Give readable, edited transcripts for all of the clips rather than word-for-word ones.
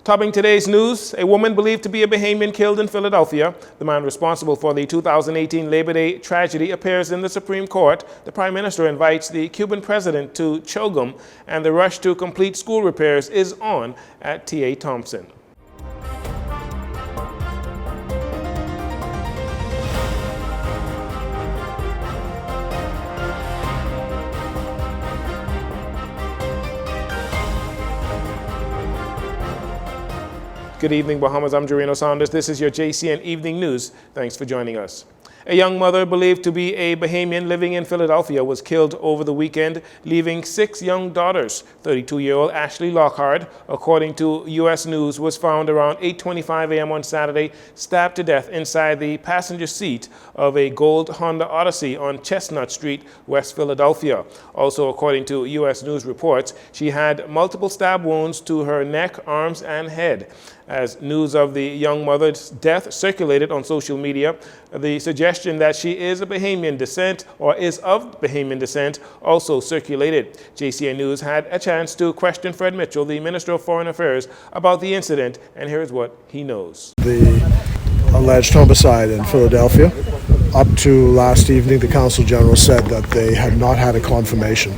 Topping today's news, a woman believed to be a Bahamian killed in Philadelphia. The man responsible for the 2018 Labor Day tragedy appears in the Supreme Court. The Prime Minister invites the Cuban president to Chogum, and the rush to complete school repairs is on at T.A. Thompson. Good evening, Bahamas. I'm Dorian. This is your Jcn Evening News. Thanks for joining us. A young mother believed to be a Bahamian living in Philadelphia was killed over the weekend, leaving 6 young daughters. 32-year-old Ashley Lockhart, according to U.S. News, was found around 8:25 a.m. on Saturday, stabbed to death inside the passenger seat of a gold Honda Odyssey on Chestnut Street, West Philadelphia. Also, according to U.S. News reports, she had multiple stab wounds to her neck, arms, and head. As news of the young mother's death circulated on social media, the suggestion that she is of Bahamian descent or is of Bahamian descent also circulated. Jcn News had a chance to question Fred Mitchell, the Minister of Foreign Affairs, about the incident, and here's what he knows. The alleged homicide in Philadelphia. Up to last evening, the Consul General said that they had not had a confirmation.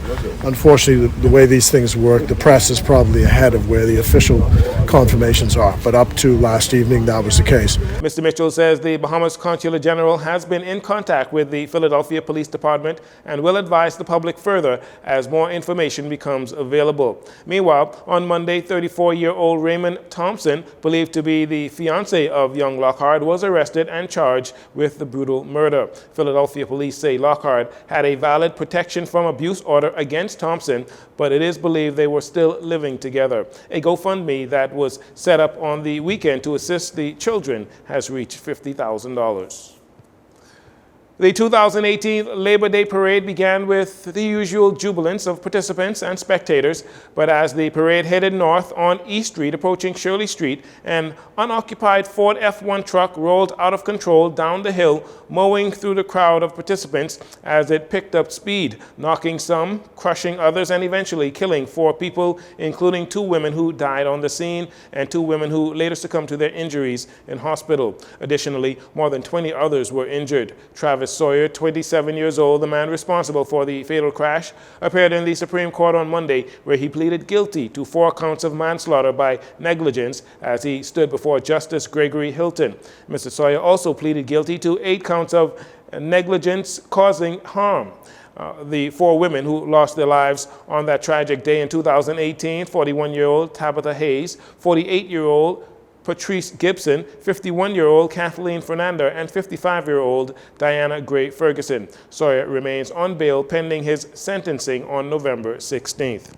Unfortunately, the way these things work, the press is probably ahead of where the official confirmations are. But up to last evening, that was the case. Mr. Mitchell says the Bahamas Consular General has been in contact with the Philadelphia Police Department and will advise the public further as more information becomes available. Meanwhile, on Monday, 34-year-old Raymond Thompson, believed to be the fiancé of young Lockhart, was arrested and charged with the brutal murder. Philadelphia police say Lockhart had a valid protection from abuse order against Thompson, but it is believed they were still living together. A GoFundMe that was set up on the weekend to assist the children has reached $50,000. The 2018 Labor Day parade began with the usual jubilance of participants and spectators, but as the parade headed north on East Street, approaching Shirley Street, an unoccupied Ford F1 truck rolled out of control down the hill, mowing through the crowd of participants as it picked up speed, knocking some, crushing others, and eventually killing 4 people, including 2 women who died on the scene and 2 women who later succumbed to their injuries in hospital. Additionally, more than 20 others were injured. Travis Sawyer, 27 years old, the man responsible for the fatal crash, appeared in the Supreme Court on Monday, where he pleaded guilty to 4 counts of manslaughter by negligence as he stood before Justice Gregory Hilton. Mr. Sawyer also pleaded guilty to 8 counts of negligence causing harm. The 4 women who lost their lives on that tragic day in 2018, 41-year-old Tabitha Hayes, 48-year-old Patrice Gibson, 51-year-old Kathleen Fernanda, and 55-year-old Diana Gray Ferguson. Sawyer remains on bail pending his sentencing on November 16th.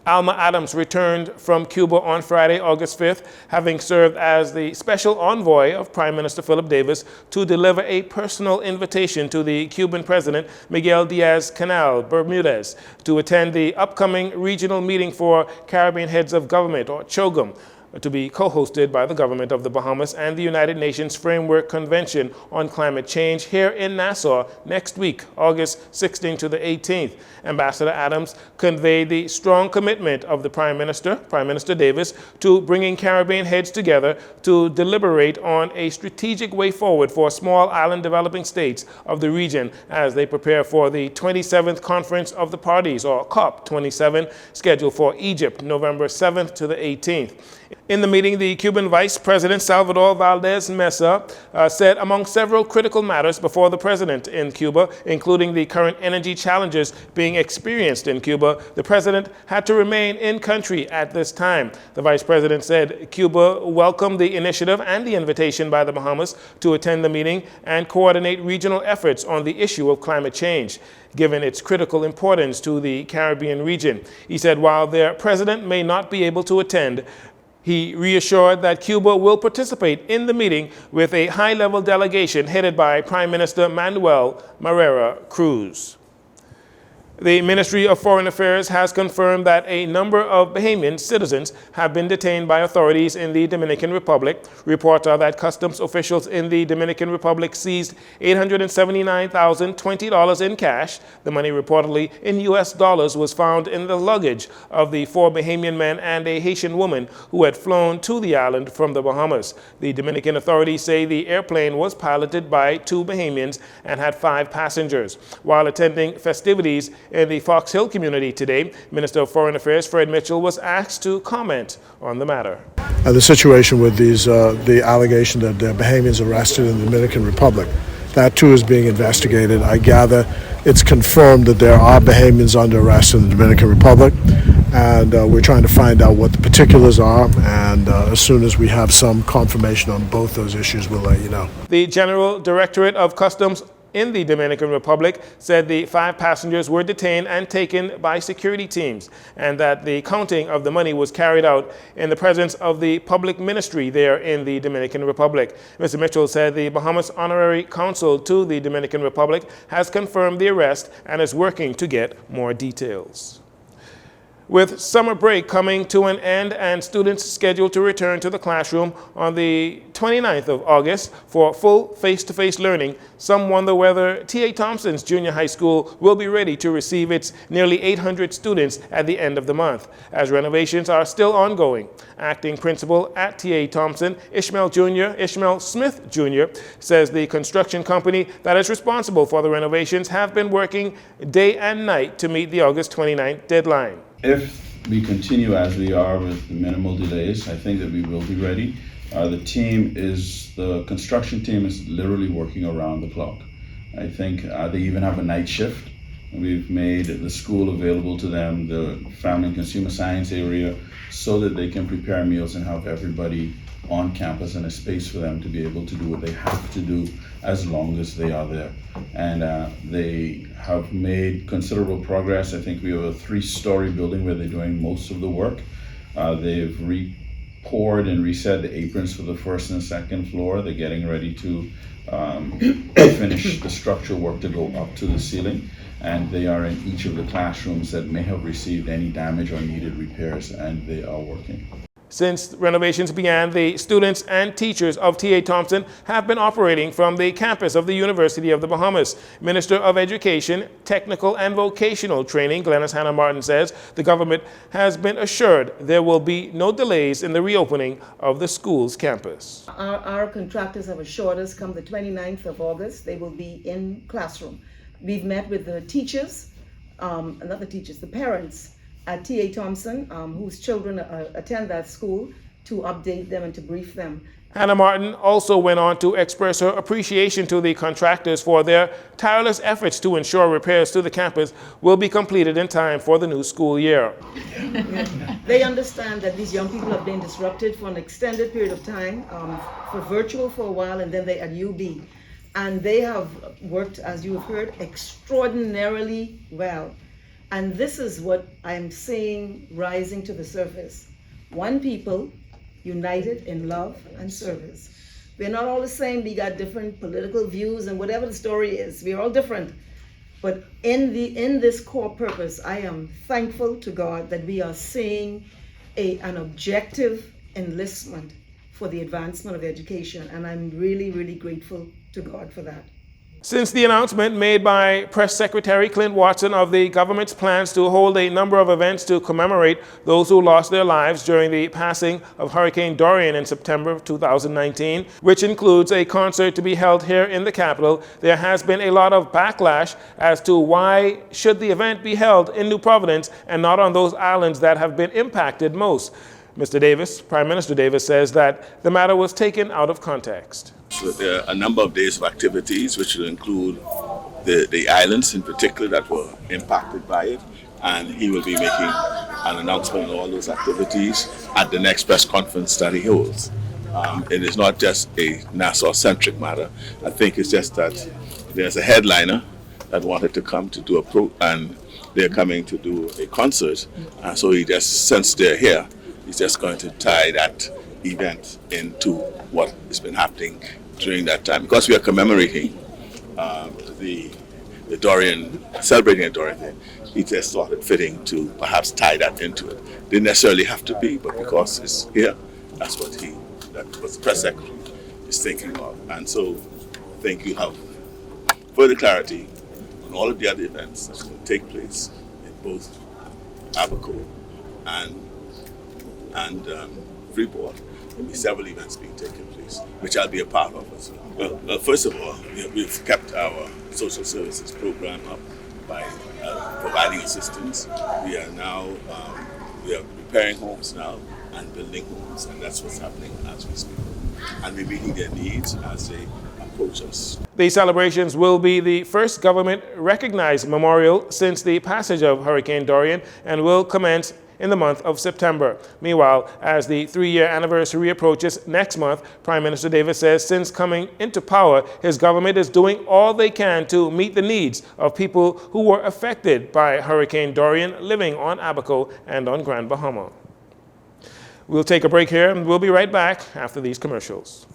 Alma Adams returned from Cuba on Friday, August 5th, having served as the special envoy of Prime Minister Philip Davis to deliver a personal invitation to the Cuban President Miguel Diaz-Canel Bermudez to attend the upcoming regional meeting for Caribbean Heads of Government, or CHOGM, to be co-hosted by the government of the Bahamas and the United Nations Framework Convention on Climate Change here in Nassau next week, August 16th to the 18th. Ambassador Adams conveyed the strong commitment of the Prime Minister Davis, to bringing Caribbean heads together to deliberate on a strategic way forward for small island developing states of the region as they prepare for the 27th Conference of the Parties, or COP27, scheduled for Egypt, November 7th to the 18th. In the meeting, the Cuban Vice President Salvador Valdez Mesa said among several critical matters before the president in Cuba, including the current energy challenges being experienced in Cuba, the president had to remain in country at this time. The vice president said Cuba welcomed the initiative and the invitation by the Bahamas to attend the meeting and coordinate regional efforts on the issue of climate change, given its critical importance to the Caribbean region. He said while their president may not be able to attend, he reassured that Cuba will participate in the meeting with a high-level delegation headed by Prime Minister Manuel Marrero Cruz. The Ministry of Foreign Affairs has confirmed that a number of Bahamian citizens have been detained by authorities in the Dominican Republic. Reports are that customs officials in the Dominican Republic seized $879,020 in cash. The money, reportedly in U.S. dollars, was found in the luggage of the 4 Bahamian men and a Haitian woman who had flown to the island from the Bahamas. The Dominican authorities say the airplane was piloted by 2 Bahamians and had 5 passengers. While attending festivities in the Fox Hill community today, Minister of Foreign Affairs Fred Mitchell was asked to comment on the matter. The situation with these, the allegation that the Bahamians arrested in the Dominican Republic, that too is being investigated. I gather it's confirmed that there are Bahamians under arrest in the Dominican Republic, and we're trying to find out what the particulars are, and as soon as we have some confirmation on both those issues, we'll let you know. The General Directorate of Customs in the Dominican Republic said the 5 passengers were detained and taken by security teams, and that the counting of the money was carried out in the presence of the public ministry there in the Dominican Republic. Mr. Mitchell said the Bahamas Honorary Consul to the Dominican Republic has confirmed the arrest and is working to get more details. With summer break coming to an end and students scheduled to return to the classroom on the 29th of August for full face-to-face learning, some wonder whether T.A. Thompson's Junior High School will be ready to receive its nearly 800 students at the end of the month, as renovations are still ongoing. Acting principal at T.A. Thompson, Ishmael Smith Jr., says the construction company that is responsible for the renovations have been working day and night to meet the August 29th deadline. If we continue as we are with minimal delays, I think that we will be ready. The construction team is literally working around the clock. I think they even have a night shift. We've made the school available to them, the family and consumer science area, so that they can prepare meals and have everybody on campus and a space for them to be able to do what they have to do as long as they are there. And they have made considerable progress. I think we have a 3-story building where they're doing most of the work. They've poured and reset the aprons for the 1st and 2nd floor. They're getting ready to finish the structural work to go up to the ceiling. And they are in each of the classrooms that may have received any damage or needed repairs, and they are working. Since renovations began, the students and teachers of T.A. Thompson have been operating from the campus of the University of the Bahamas. Minister of Education, Technical and Vocational Training, Glennis Hannah Martin, says the government has been assured there will be no delays in the reopening of the school's campus. Our contractors have assured us come the 29th of August, they will be in classroom. We've met with the teachers, the parents at T.A. Thompson, whose children attend that school, to update them and to brief them. Hannah Martin also went on to express her appreciation to the contractors for their tireless efforts to ensure repairs to the campus will be completed in time for the new school year. They understand that these young people have been disrupted for an extended period of time, for virtual for a while, and then they at UB. And they have worked, as you have heard, extraordinarily well. And this is what I'm seeing rising to the surface. One people united in love and service. We're not all the same. We got different political views and whatever the story is. We're all different. But in this core purpose, I am thankful to God that we are seeing an objective enlistment for the advancement of education. And I'm really, really grateful to God for that. Since the announcement made by Press Secretary Clint Watson of the government's plans to hold a number of events to commemorate those who lost their lives during the passing of Hurricane Dorian in September of 2019, which includes a concert to be held here in the capital, there has been a lot of backlash as to why should the event be held in New Providence and not on those islands that have been impacted most. Mr. Davis, Prime Minister Davis, says that the matter was taken out of context. So there are a number of days of activities which will include the islands in particular that were impacted by it, and he will be making an announcement on all those activities at the next press conference that he holds. It is not just a Nassau-centric matter. I think it's just that there's a headliner that wanted to come to do and they're coming to do a concert, and so he just, since they're here, he's just going to tie that event into what has been happening during that time, because we are commemorating the the Dorian, celebrating the Dorian Day, he just thought it fitting to perhaps tie that into it. Didn't necessarily have to be, but because it's here, that was the press secretary is thinking of. And so I think you have further clarity on all of the other events that will take place in both Abaco and Freeport. There'll be several events being taken place, which I'll be a part of as well. Well, first of all, we've kept our social services program up by providing assistance. We are now we are repairing homes now and building homes, and that's what's happening as we speak. And we're meeting their needs as they approach us. The celebrations will be the first government-recognized memorial since the passage of Hurricane Dorian and will commence in the month of September. Meanwhile, as the 3-year anniversary approaches next month, Prime Minister Davis says since coming into power, his government is doing all they can to meet the needs of people who were affected by Hurricane Dorian living on Abaco and on Grand Bahama. We'll take a break here and we'll be right back after these commercials.